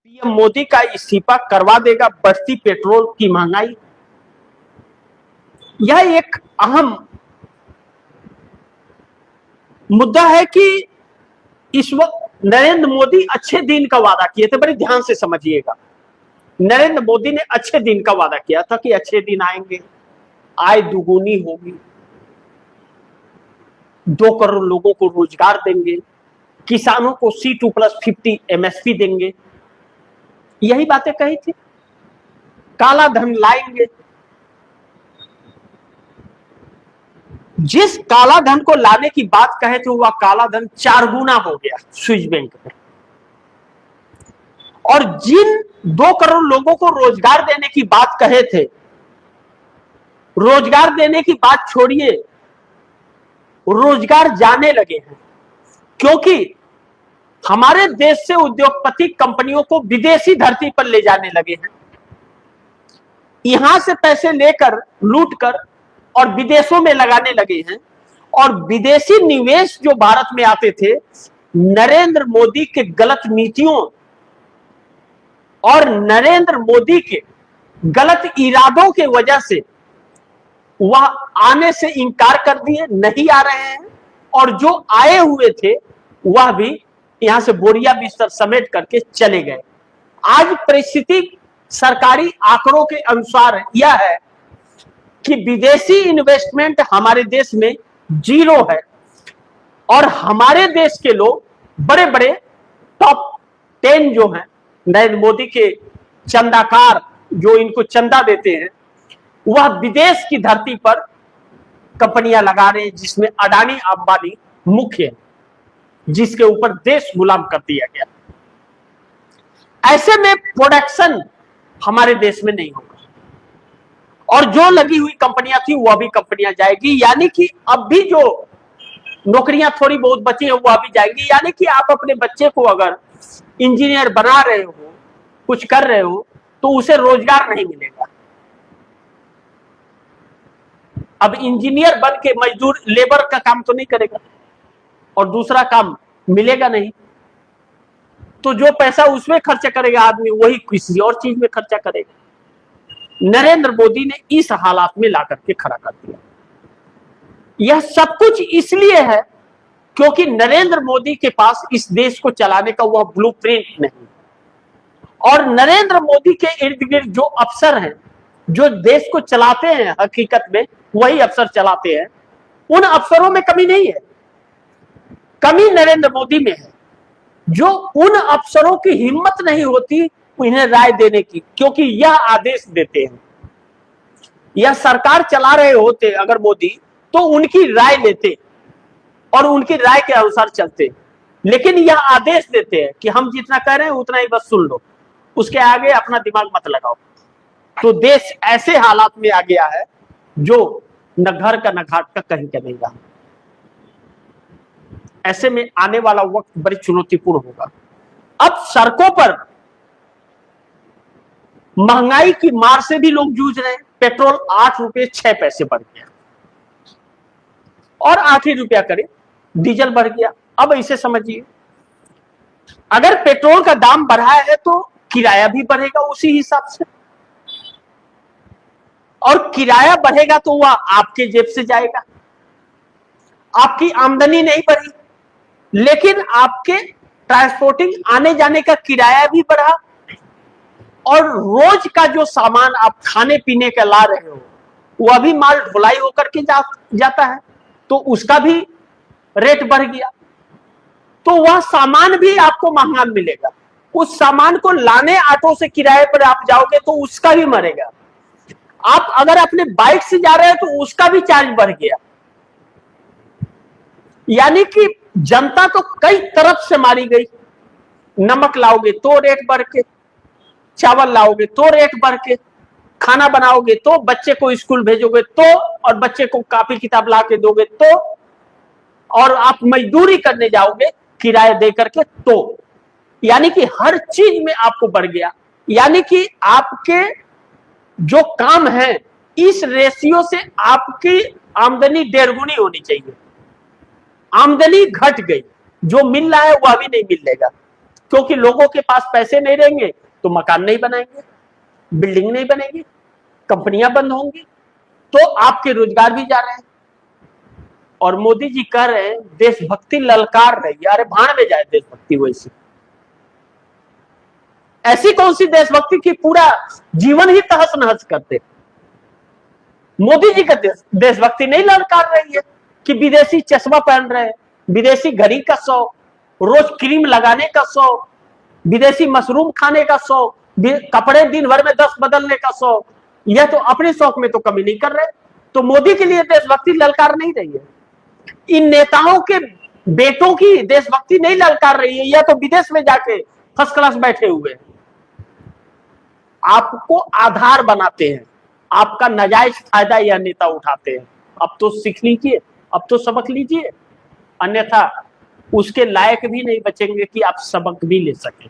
PM Modi का इस्तीफा करवा देगा बढ़ती पेट्रोल की महंगाई। यह एक अहम मुद्दा है कि इस वक्त नरेंद्र मोदी अच्छे दिन का वादा किए थे। बड़े ध्यान से समझिएगा, नरेंद्र मोदी ने अच्छे दिन का वादा किया था कि अच्छे दिन आएंगे, आय दुगुनी होगी, 2 करोड़ लोगों को रोजगार देंगे, किसानों को C2+50 MSP देंगे। यही बातें कही थी। काला धन लाएंगे। जिस काला धन को लाने की बात कहे थे वह काला धन 4 गुना हो गया स्विस बैंक में। और जिन 2 करोड़ लोगों को रोजगार देने की बात कहे थे, रोजगार देने की बात छोड़िए, रोजगार जाने लगे हैं, क्योंकि हमारे देश से उद्योगपति कंपनियों को विदेशी धरती पर ले जाने लगे हैं। यहां से पैसे लेकर लूटकर और विदेशों में लगाने लगे हैं। और विदेशी निवेश जो भारत में आते थे, नरेंद्र मोदी के गलत नीतियों और नरेंद्र मोदी के गलत इरादों के वजह से वह आने से इंकार कर दिए, नहीं आ रहे हैं। और जो आए हुए थे वह भी यहां से बोरिया बिस्तर समेट करके चले गए। आज परिस्थिति सरकारी आंकड़ों के अनुसार यह है कि विदेशी इन्वेस्टमेंट हमारे देश में 0 है। और हमारे देश के लोग बड़े बड़े टॉप 10 जो हैं, नरेंद्र मोदी के चंदाकार जो इनको चंदा देते हैं, वह विदेश की धरती पर कंपनियां लगा रहे हैं, जिसमें अडानी अंबानी मुख्य है, जिसके ऊपर देश गुलाम कर दिया गया। ऐसे में प्रोडक्शन हमारे देश में नहीं होगा और जो लगी हुई कंपनियां थी वह भी कंपनियां जाएगी। यानी कि अब भी जो नौकरियां थोड़ी बहुत बची हैं वह भी जाएंगी। यानी कि आप अपने बच्चे को अगर इंजीनियर बना रहे हो, कुछ कर रहे हो, तो उसे रोजगार नहीं मिलेगा। अब इंजीनियर बन के मजदूर लेबर का काम तो नहीं करेगा और दूसरा काम मिलेगा नहीं, तो जो पैसा उसमें खर्चा करेगा आदमी, वही किसी और चीज में खर्चा करेगा। नरेंद्र मोदी ने इस हालात में ला करके खड़ा कर दिया। यह सब कुछ इसलिए है क्योंकि नरेंद्र मोदी के पास इस देश को चलाने का वह ब्लूप्रिंट नहीं। और नरेंद्र मोदी के इर्द गिर्द जो अफसर हैं, जो देश को चलाते हैं, हकीकत में वही अफसर चलाते हैं। उन अफसरों में कमी नहीं है, कमी नरेंद्र मोदी में है। जो उन अफसरों की हिम्मत नहीं होती इन्हें राय देने की, क्योंकि यह आदेश देते हैं। यह सरकार चला रहे होते अगर मोदी, तो उनकी राय लेते और उनकी राय के अनुसार चलते। लेकिन यह आदेश देते हैं कि हम जितना कह रहे हैं उतना ही बस सुन लो, उसके आगे अपना दिमाग मत लगाओ। तो देश ऐसे हालात में आ गया है जो न घर का न घाट का कहीं का नहीं रहा। ऐसे में आने वाला वक्त बड़ी चुनौतीपूर्ण होगा। अब सड़कों पर महंगाई की मार से भी लोग जूझ रहे हैं। पेट्रोल 8 रुपये 6 पैसे बढ़ गया और 8 ही रुपया करे, डीजल बढ़ गया। अब इसे समझिए, अगर पेट्रोल का दाम बढ़ा है तो किराया भी बढ़ेगा उसी हिसाब से, और किराया बढ़ेगा तो वह आपके जेब से जाएगा। आपकी आमदनी नहीं बढ़ी, लेकिन आपके ट्रांसपोर्टिंग आने जाने का किराया भी बढ़ा, और रोज का जो सामान आप खाने पीने का ला रहे हो वह भी माल ढुलाई होकर के जाता है, तो उसका भी रेट बढ़ गया। तो वह सामान भी आपको महंगा मिलेगा। उस सामान को लाने ऑटो से किराए पर आप जाओगे तो उसका भी मरेगा। आप अगर अपने बाइक से जा रहे हो तो उसका भी चार्ज बढ़ गया। यानी कि जनता तो कई तरफ से मारी गई। नमक लाओगे तो रेट बढ़ के, चावल लाओगे तो रेट बढ़ के, खाना बनाओगे तो, बच्चे को स्कूल भेजोगे तो, और बच्चे को कॉपी किताब ला के दोगे तो, और आप मजदूरी करने जाओगे किराया दे करके तो, यानी कि हर चीज में आपको बढ़ गया। यानी कि आपके जो काम है इस रेशियो से आपकी आमदनी 1.5 गुनी होनी चाहिए। आमदनी घट गई, जो मिल रहा है वह भी नहीं मिलेगा। क्योंकि लोगों के पास पैसे नहीं रहेंगे तो मकान नहीं बनाएंगे, बिल्डिंग नहीं बनेगी, कंपनियां बंद होंगी, तो आपके रोजगार भी जा रहे हैं। और मोदी जी कह रहे हैं देशभक्ति ललकार रही है। अरे भाड़ में जाए देशभक्ति। वैसी ऐसी कौन सी देशभक्ति की पूरा जीवन ही तहस नहस करते। मोदी जी का देशभक्ति नहीं ललकार रही है कि विदेशी चश्मा पहन रहे हैं, विदेशी घड़ी का शौक, रोज क्रीम लगाने का शौक, विदेशी मशरूम खाने का शौक, कपड़े दिन भर में 10 बदलने का शौक। यह तो अपने शौक में तो कमी नहीं कर रहे। तो मोदी के लिए देशभक्ति ललकार नहीं रही है। इन नेताओं के बेटों की देशभक्ति नहीं ललकार रही है। यह तो विदेश में जाके फर्स्ट क्लास बैठे हुए हैं। आपको आधार बनाते हैं, आपका नाजायज फायदा यह नेता उठाते हैं। अब तो सीख लीजिए, अब तो सबक लीजिए, अन्यथा उसके लायक भी नहीं बचेंगे कि आप सबक भी ले सकें।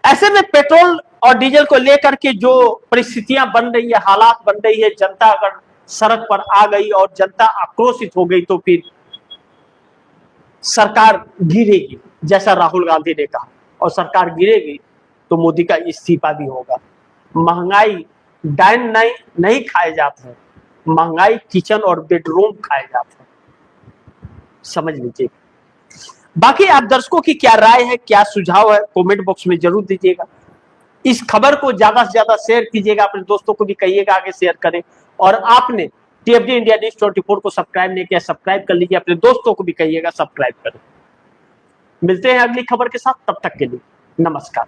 ऐसे में पेट्रोल और डीजल को लेकर के जो परिस्थितियां बन रही है, हालात बन रही है, जनता अगर सड़क पर आ गई और जनता आक्रोशित हो गई तो फिर सरकार गिरेगी, जैसा राहुल गांधी ने कहा। और सरकार गिरेगी तो मोदी का इस्तीफा भी होगा। महंगाई डाइन नहीं खाए जाते हैं, महंगाई किचन और बेडरूम खाए जाते हैं, समझ लीजिए। बाकी आप दर्शकों की क्या राय है, क्या सुझाव है, कमेंट बॉक्स में जरूर दीजिएगा। इस खबर को ज्यादा से ज्यादा शेयर कीजिएगा, अपने दोस्तों को भी कहिएगा आगे शेयर करें। और आपने टीएफजी इंडिया न्यूज 24 को सब्सक्राइब नहीं किया, सब्सक्राइब कर लीजिए, अपने दोस्तों को भी कहिएगा सब्सक्राइब करें। मिलते हैं अगली खबर के साथ, तब तक के लिए नमस्कार।